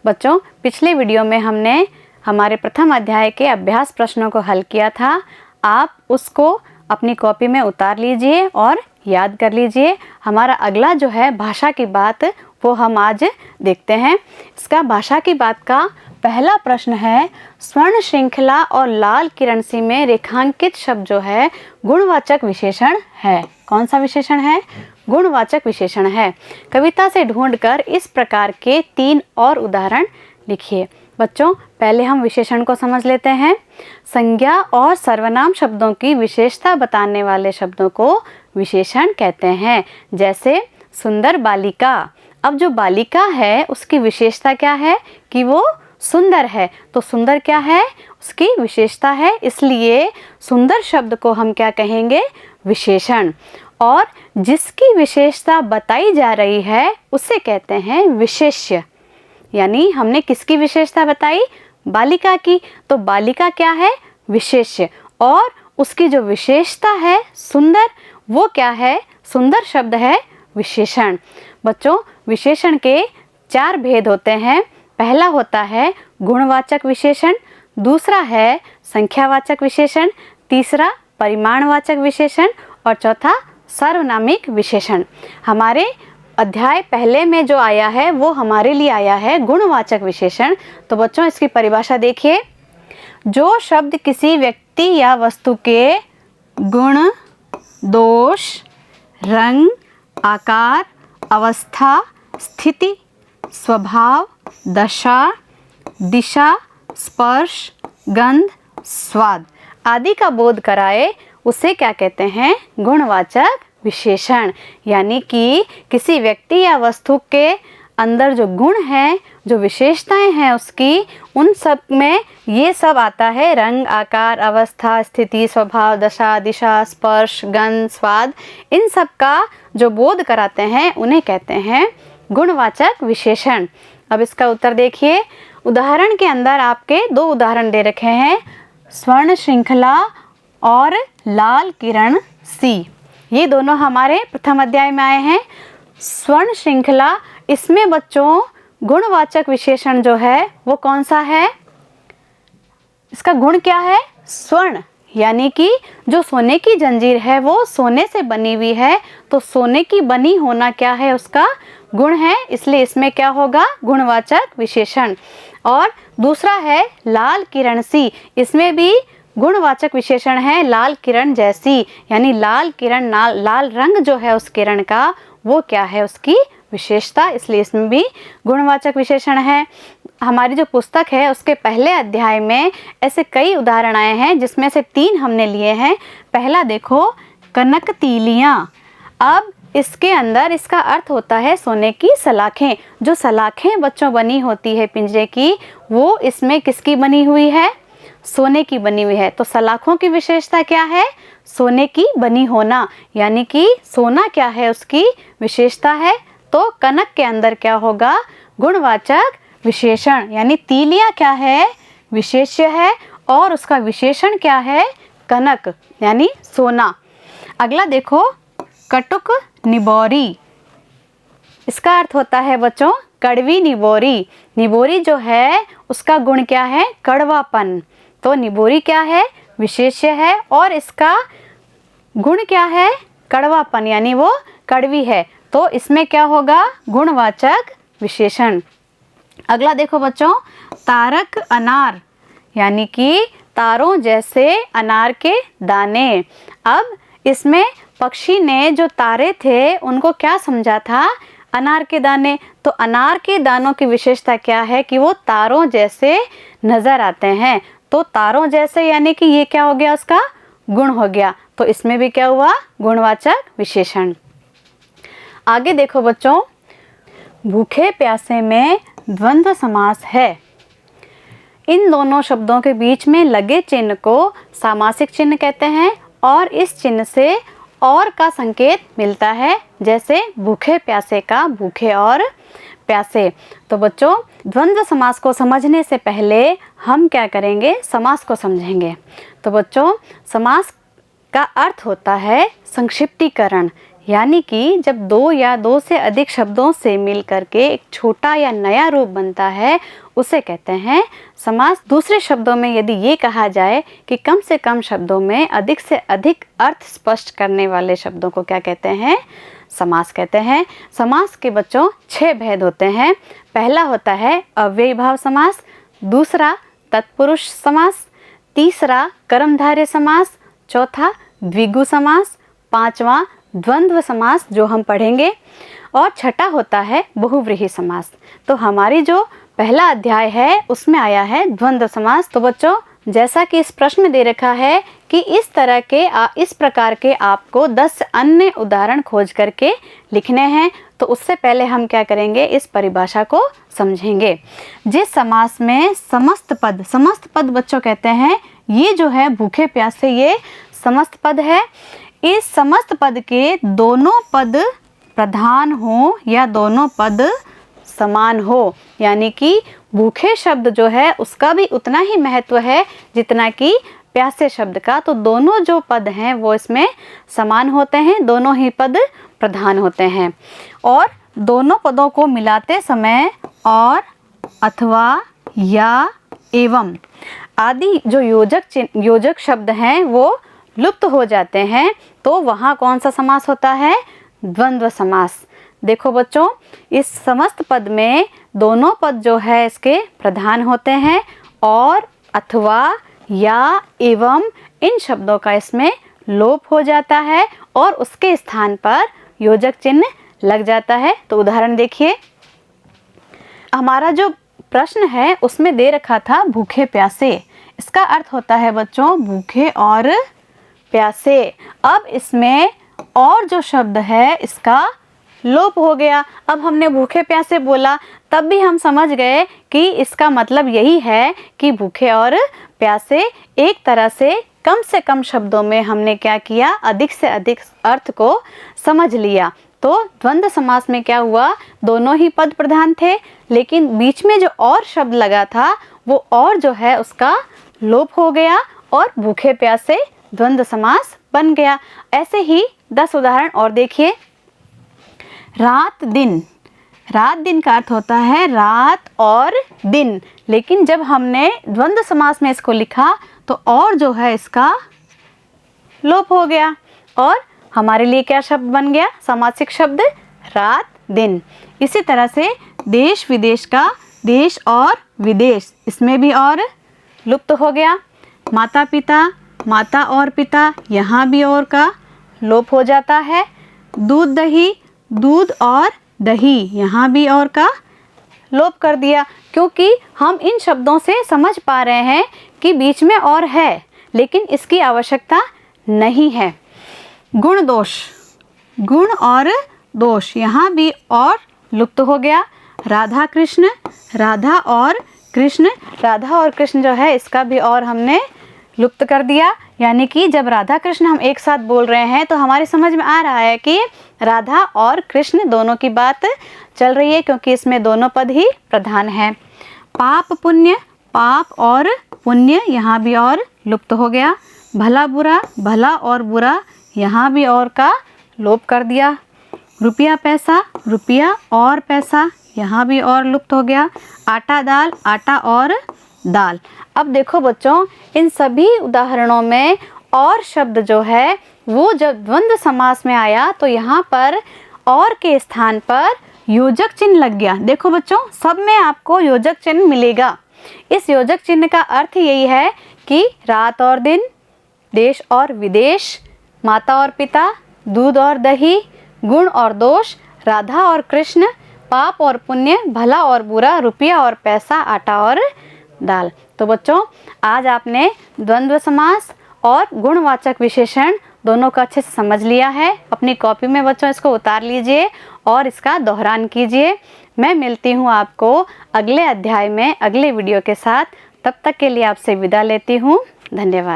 बच्चों, पिछले वीडियो में हमने हमारे प्रथम अध्याय के अभ्यास प्रश्नों को हल किया था। आप उसको अपनी कॉपी में उतार लीजिए और याद कर लीजिए। हमारा अगला जो है भाषा की बात, वो हम आज देखते हैं। इसका भाषा की बात का पहला प्रश्न है, स्वर्ण श्रृंखला और लाल किरण सी में रेखांकित शब्द जो है गुणवाचक विशेषण है। कौन सा विशेषण है? गुणवाचक विशेषण है। कविता से ढूंढकर इस प्रकार के 3 और उदाहरण लिखिए। बच्चों, पहले हम विशेषण को समझ लेते हैं। संज्ञा और सर्वनाम शब्दों की विशेषता बताने वाले शब्दों को विशेषण कहते हैं। जैसे सुंदर बालिका। अब जो बालिका है उसकी विशेषता क्या है कि वो सुंदर है। तो सुंदर क्या है? उसकी विशेषता है, इसलिए सुंदर शब्द को हम क्या कहेंगे? विशेषण। और जिसकी विशेषता बताई जा रही है उसे कहते हैं विशेष्य। यानी हमने किसकी विशेषता बताई? बालिका की। तो बालिका क्या है? विशेष्य। और उसकी जो विशेषता है सुंदर, वो क्या है? सुंदर शब्द है विशेषण। बच्चों, विशेषण के 4 भेद होते हैं। पहला होता है गुणवाचक विशेषण, दूसरा है संख्यावाचक विशेषण, तीसरा परिमाणवाचक विशेषण और चौथा सार्वनामिक विशेषण। हमारे अध्याय पहले में जो आया है वो हमारे लिए आया है गुणवाचक विशेषण। तो बच्चों, इसकी परिभाषा देखिए। जो शब्द किसी व्यक्ति या वस्तु के गुण, दोष, रंग, आकार, अवस्था, स्थिति, स्वभाव, दशा, दिशा, स्पर्श, गंध, स्वाद आदि का बोध कराए उसे क्या कहते हैं? गुणवाचक विशेषण। यानी कि किसी व्यक्ति या वस्तु के अंदर जो गुण हैं, जो विशेषताएं हैं उसकी, उन सब में ये सब आता है। रंग, आकार, अवस्था, स्थिति, स्वभाव, दशा, दिशा, स्पर्श, गंध, स्वाद, इन सब का जो बोध कराते हैं उन्हें कहते हैं गुणवाचक विशेषण। अब इसका उत्तर देखिए। उदाहरण के अंदर आपके 2 उदाहरण दे रखे हैं, स्वर्ण श्रृंखला और लाल किरण सी। ये दोनों हमारे प्रथम अध्याय में आए हैं। स्वर्ण श्रृंखला, इसमें बच्चों गुणवाचक विशेषण जो है वो कौन सा है? इसका गुण क्या है? स्वर्ण। यानी कि जो सोने की जंजीर है वो सोने से बनी हुई है, तो सोने की बनी होना क्या है? उसका गुण है, इसलिए इसमें क्या होगा? गुणवाचक विशेषण। और दूसरा है लाल किरण सी, इसमें भी गुणवाचक विशेषण है लाल किरण जैसी। यानी लाल किरण, लाल रंग जो है उस किरण का, वो क्या है? उसकी विशेषता, इसलिए इसमें भी गुणवाचक विशेषण है। हमारी जो पुस्तक है उसके पहले अध्याय में ऐसे कई उदाहरण आए हैं, जिसमें से 3 हमने लिए हैं। पहला देखो, कनक तीलियां। अब इसके अंदर इसका अर्थ होता है सोने की सलाखें। जो सलाखें बच्चों बनी होती है पिंजरे की, वो इसमें किसकी बनी हुई है? सोने की बनी हुई है। तो सलाखों की विशेषता क्या है? सोने की बनी होना। यानी कि सोना क्या है? उसकी विशेषता है। तो कनक के अंदर क्या होगा? गुणवाचक विशेषण। यानी तीलियां क्या है? विशेष्य है और उसका विशेषण क्या है? कनक यानी सोना। अगला देखो, कटुक निबोरी। इसका अर्थ होता है बच्चों कड़वी निबोरी। निबोरी जो है उसका गुण क्या है? कड़वापन। तो निबोरी क्या है? विशेष्य है और इसका गुण क्या है? कड़वापन, यानी वो कड़वी है। तो इसमें क्या होगा? गुणवाचक विशेषण। अगला देखो बच्चों, तारक अनार। यानी कि तारों जैसे अनार के दाने। अब इसमें पक्षी ने जो तारे थे उनको क्या समझा था? अनार के दाने। तो अनार के दानों की विशेषता क्या है? कि वो तारों जैसे नजर आते हैं। तो तारों जैसे यानी कि ये क्या हो गया? उसका गुण हो गया। तो इसमें भी क्या हुआ? गुणवाचक विशेषण। आगे देखो बच्चों, भूखे प्यासे में द्वंद्व समास है। इन दोनों शब्दों के बीच में लगे चिन्ह को सामासिक चिन्ह कहते हैं और इस चिन्ह से और का संकेत मिलता है। जैसे भूखे प्यासे का भूखे और प्यासे। तो बच्चों, द्वंद्व समास को समझने से पहले हम क्या करेंगे? समास को समझेंगे। तो बच्चों, समास का अर्थ होता है संक्षिप्तीकरण। यानी कि जब दो या दो से अधिक शब्दों से मिल करके एक छोटा या नया रूप बनता है उसे कहते हैं समास। दूसरे शब्दों में यदि ये कहा जाए कि कम से कम शब्दों में अधिक से अधिक अर्थ स्पष्ट करने वाले शब्दों को क्या कहते हैं? समास कहते हैं। समास के बच्चों 6 भेद होते हैं। पहला होता है अव्ययी भाव समास, दूसरा तत्पुरुष समास, तीसरा कर्मधारय समास, चौथा द्विगु समास, पांचवा द्वंद्व समास जो हम पढ़ेंगे, और छठा होता है बहुव्रीहि समास। तो हमारी जो पहला अध्याय है उसमें आया है द्वंद्व समास। तो बच्चों जैसा कि इस प्रश्न में दे रखा है कि इस प्रकार के आपको 10 अन्य उदाहरण खोज करके लिखने हैं, तो उससे पहले हम क्या करेंगे, इस परिभाषा को समझेंगे। जिस समास में समस्त पद बच्चों कहते हैं, ये जो है भूखे प्यासे ये समस्त पद है। इस समस्त पद के दोनों पद प्रधान हो या दोनों पद समान हो, यानी कि भूखे शब्द जो है उसका भी उतना ही महत्व है जितना कि प्यासे शब्द का। तो दोनों जो पद हैं वो इसमें समान होते हैं, दोनों ही पद प्रधान होते हैं। और दोनों पदों को मिलाते समय और, अथवा, या, एवं आदि जो योजक शब्द हैं वो लुप्त हो जाते हैं। तो वहाँ कौन सा समास होता है? द्वंद्व समास। देखो बच्चों, इस समस्त पद में दोनों पद जो है इसके प्रधान होते हैं, और, अथवा, या, एवं इन शब्दों का इसमें लोप हो जाता है और उसके स्थान पर योजक चिन्ह लग जाता है। तो उदाहरण देखिए, हमारा जो प्रश्न है उसमें दे रखा था भूखे प्यासे। इसका अर्थ होता है बच्चों भूखे और प्यासे। अब इसमें और जो शब्द है इसका लोप हो गया। अब हमने भूखे प्यासे बोला तब भी हम समझ गए कि इसका मतलब यही है कि भूखे और प्यासे एक तरह से कम शब्दों में हमने क्या किया, अधिक से अधिक अर्थ को समझ लिया। तो द्वंद्व समास में क्या हुआ, दोनों ही पद प्रधान थे, लेकिन बीच में जो और शब्द लगा था वो और जो है उसका लोप हो गया और भूखे प्यासे द्वंद्व समास बन गया। ऐसे ही 10 उदाहरण और देखिए। रात दिन का अर्थ होता है रात और दिन, लेकिन जब हमने द्वंद्व समास में इसको लिखा तो और जो है इसका लोप हो गया और हमारे लिए क्या शब्द बन गया, समासिक शब्द रात दिन। इसी तरह से देश विदेश का देश और विदेश, इसमें भी और लुप्त हो गया। माता पिता, माता और पिता, यहाँ भी और का लोप हो जाता है। दूध दही, दूध और दही, यहाँ भी और का लोप कर दिया, क्योंकि हम इन शब्दों से समझ पा रहे हैं कि बीच में और है लेकिन इसकी आवश्यकता नहीं है। गुण दोष, गुण और दोष, यहाँ भी और लुप्त हो गया। राधा कृष्ण, राधा और कृष्ण जो है इसका भी और हमने लुप्त कर दिया। यानी कि जब राधा कृष्ण हम एक साथ बोल रहे हैं तो हमारी समझ में आ रहा है कि राधा और कृष्ण दोनों की बात चल रही है, क्योंकि इसमें दोनों पद ही प्रधान हैं। पाप पुण्य, पाप और पुण्य, यहाँ भी और लुप्त हो गया। भला बुरा, भला और बुरा, यहाँ भी और का लोप कर दिया। रुपया पैसा, रुपया और पैसा, यहाँ भी और लुप्त हो गया। आटा दाल, आटा और दाल। अब देखो बच्चों, इन सभी उदाहरणों में और शब्द जो है वो जब द्वंद्व समास में आया तो यहाँ पर और के स्थान पर योजक चिन्ह लग गया। देखो बच्चों, सब में आपको योजक चिन्ह मिलेगा। इस योजक चिन्ह का अर्थ यही है कि रात और दिन, देश और विदेश, माता और पिता, दूध और दही, गुण और दोष, राधा और कृष्ण, पाप और पुण्य, भला और बुरा, रुपया और पैसा, आटा और दाल। तो बच्चों, आज आपने द्वंद्व समास और गुणवाचक विशेषण दोनों को अच्छे से समझ लिया है। अपनी कॉपी में बच्चों इसको उतार लीजिए और इसका दोहरान कीजिए। मैं मिलती हूँ आपको अगले अध्याय में अगले वीडियो के साथ। तब तक के लिए आपसे विदा लेती हूँ। धन्यवाद।